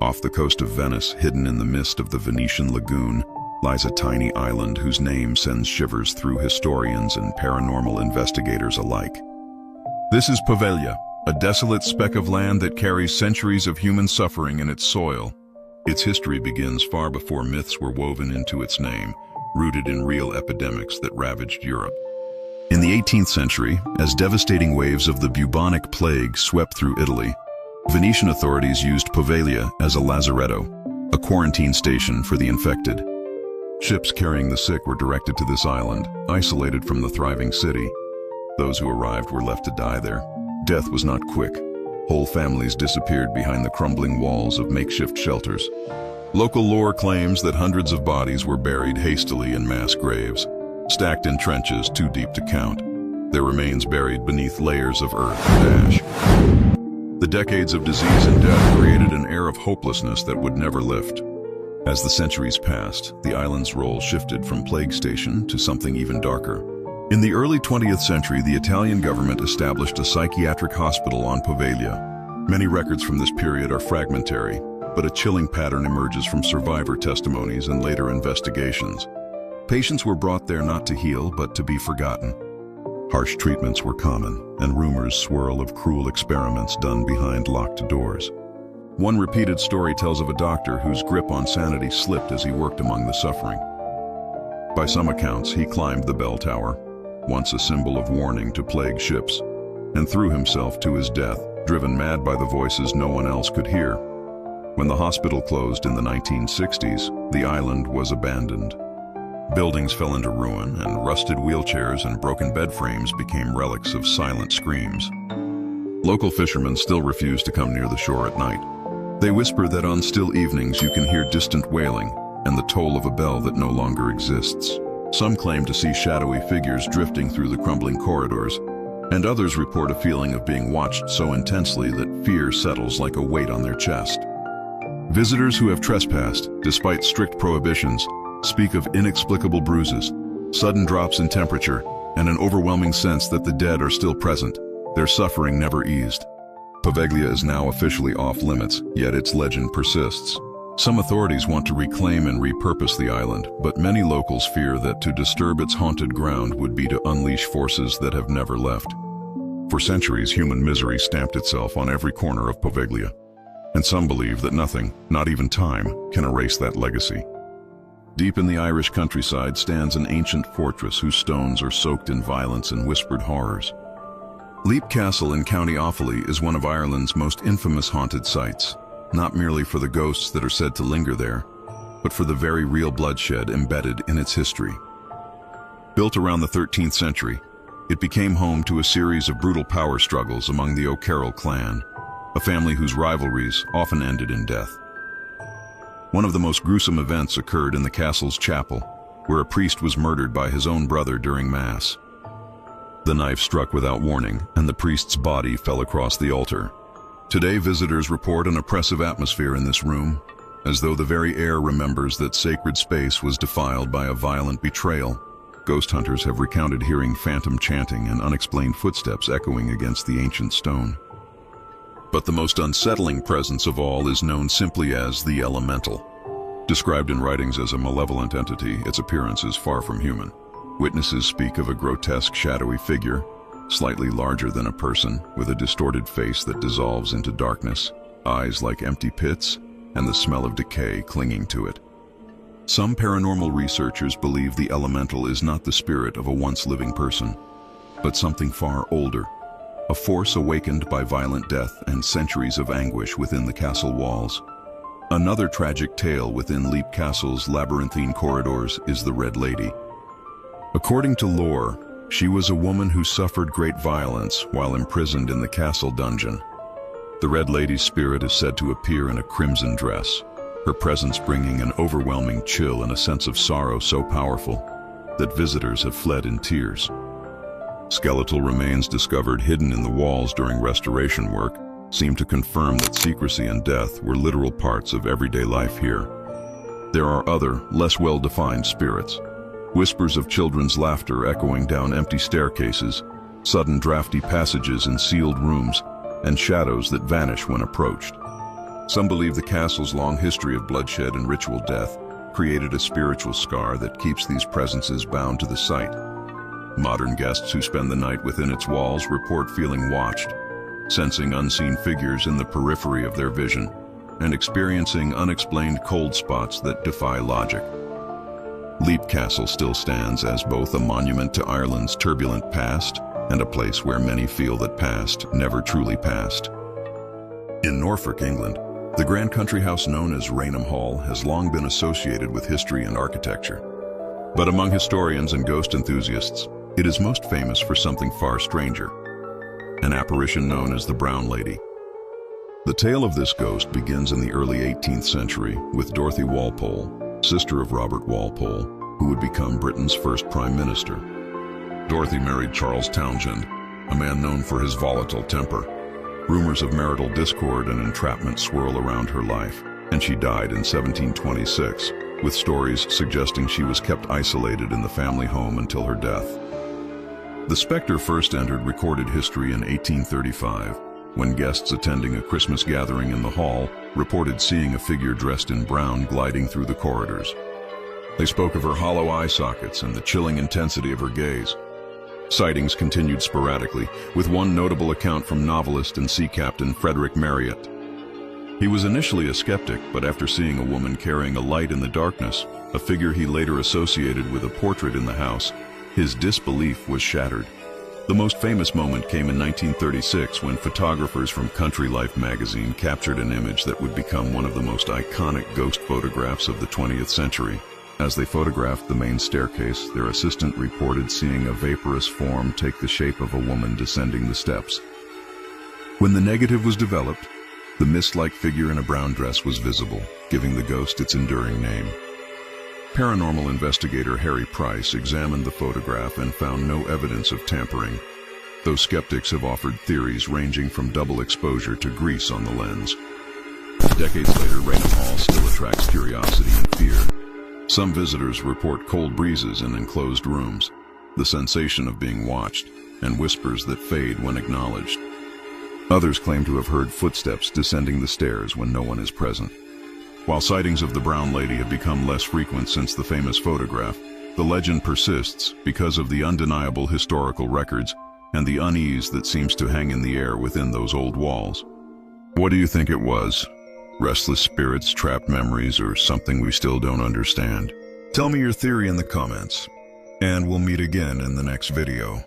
Off the coast of Venice, hidden in the mist of the Venetian lagoon, lies a tiny island whose name sends shivers through historians and paranormal investigators alike. This is Poveglia, a desolate speck of land that carries centuries of human suffering in its soil. Its history begins far before myths were woven into its name, rooted in real epidemics that ravaged Europe. In the 18th century, as devastating waves of the bubonic plague swept through Italy, Venetian authorities used Poveglia as a lazaretto, a quarantine station for the infected. Ships carrying the sick were directed to this island, isolated from the thriving city. Those who arrived were left to die there. Death was not quick. Whole families disappeared behind the crumbling walls of makeshift shelters. Local lore claims that hundreds of bodies were buried hastily in mass graves, stacked in trenches too deep to count, their remains buried beneath layers of earth and ash. The decades of disease and death created an air of hopelessness that would never lift. As the centuries passed, the island's role shifted from plague station to something even darker. In the early 20th century, the Italian government established a psychiatric hospital on Poveglia. Many records from this period are fragmentary, but a chilling pattern emerges from survivor testimonies and later investigations. Patients were brought there not to heal, but to be forgotten. Harsh treatments were common, and rumors swirl of cruel experiments done behind locked doors. One repeated story tells of a doctor whose grip on sanity slipped as he worked among the suffering. By some accounts, he climbed the bell tower, once a symbol of warning to plague ships, and threw himself to his death, driven mad by the voices no one else could hear. When the hospital closed in the 1960s, the island was abandoned. Buildings fell into ruin, and rusted wheelchairs and broken bed frames became relics of silent screams. Local fishermen still refuse to come near the shore at night. They whisper that on still evenings you can hear distant wailing and the toll of a bell that no longer exists. Some claim to see shadowy figures drifting through the crumbling corridors, and others report a feeling of being watched so intensely that fear settles like a weight on their chest. Visitors who have trespassed, despite strict prohibitions, speak of inexplicable bruises, sudden drops in temperature, and an overwhelming sense that the dead are still present, their suffering never eased. Poveglia is now officially off limits, yet its legend persists. Some authorities want to reclaim and repurpose the island, but many locals fear that to disturb its haunted ground would be to unleash forces that have never left. For centuries, human misery stamped itself on every corner of Poveglia, and some believe that nothing, not even time, can erase that legacy. Deep in the Irish countryside stands an ancient fortress whose stones are soaked in violence and whispered horrors. Leap Castle in County Offaly is one of Ireland's most infamous haunted sites, not merely for the ghosts that are said to linger there, but for the very real bloodshed embedded in its history. Built around the 13th century, it became home to a series of brutal power struggles among the O'Carroll clan, a family whose rivalries often ended in death. One of the most gruesome events occurred in the castle's chapel, where a priest was murdered by his own brother during Mass. The knife struck without warning, and the priest's body fell across the altar. Today, visitors report an oppressive atmosphere in this room, as though the very air remembers that sacred space was defiled by a violent betrayal. Ghost hunters have recounted hearing phantom chanting and unexplained footsteps echoing against the ancient stone. But the most unsettling presence of all is known simply as the elemental. Described in writings as a malevolent entity, its appearance is far from human. Witnesses speak of a grotesque, shadowy figure, slightly larger than a person, with a distorted face that dissolves into darkness, eyes like empty pits, and the smell of decay clinging to it. Some paranormal researchers believe the elemental is not the spirit of a once living person, but something far older, a force awakened by violent death and centuries of anguish within the castle walls. Another tragic tale within Leap Castle's labyrinthine corridors is the Red Lady. According to lore, she was a woman who suffered great violence while imprisoned in the castle dungeon. The Red Lady's spirit is said to appear in a crimson dress, her presence bringing an overwhelming chill and a sense of sorrow so powerful that visitors have fled in tears. Skeletal remains discovered hidden in the walls during restoration work seem to confirm that secrecy and death were literal parts of everyday life here. There are other, less well-defined spirits. Whispers of children's laughter echoing down empty staircases, sudden drafty passages in sealed rooms, and shadows that vanish when approached. Some believe the castle's long history of bloodshed and ritual death created a spiritual scar that keeps these presences bound to the site. Modern guests who spend the night within its walls report feeling watched, sensing unseen figures in the periphery of their vision, and experiencing unexplained cold spots that defy logic. Leap Castle still stands as both a monument to Ireland's turbulent past and a place where many feel that past never truly passed. In Norfolk, England, the grand country house known as Rainham Hall has long been associated with history and architecture. But among historians and ghost enthusiasts, it is most famous for something far stranger, an apparition known as the Brown Lady. The tale of this ghost begins in the early 18th century with Dorothy Walpole, sister of Robert Walpole, who would become Britain's first prime minister. Dorothy married Charles Townshend, a man known for his volatile temper. Rumors of marital discord and entrapment swirl around her life, and she died in 1726, with stories suggesting she was kept isolated in the family home until her death. The specter first entered recorded history in 1835, when guests attending a Christmas gathering in the hall reported seeing a figure dressed in brown gliding through the corridors. They spoke of her hollow eye sockets and the chilling intensity of her gaze. Sightings continued sporadically, with one notable account from novelist and sea captain Frederick Marryat. He was initially a skeptic, but after seeing a woman carrying a light in the darkness, a figure he later associated with a portrait in the house, his disbelief was shattered. The most famous moment came in 1936 when photographers from Country Life magazine captured an image that would become one of the most iconic ghost photographs of the 20th century. As they photographed the main staircase, their assistant reported seeing a vaporous form take the shape of a woman descending the steps. When the negative was developed, the mist-like figure in a brown dress was visible, giving the ghost its enduring name. Paranormal investigator Harry Price examined the photograph and found no evidence of tampering, though skeptics have offered theories ranging from double exposure to grease on the lens. Decades later, Rainham Hall still attracts curiosity and fear. Some visitors report cold breezes in enclosed rooms, the sensation of being watched, and whispers that fade when acknowledged. Others claim to have heard footsteps descending the stairs when no one is present. While sightings of the Brown Lady have become less frequent since the famous photograph, the legend persists because of the undeniable historical records and the unease that seems to hang in the air within those old walls. What do you think it was? Restless spirits, trapped memories, or something we still don't understand? Tell me your theory in the comments, and we'll meet again in the next video.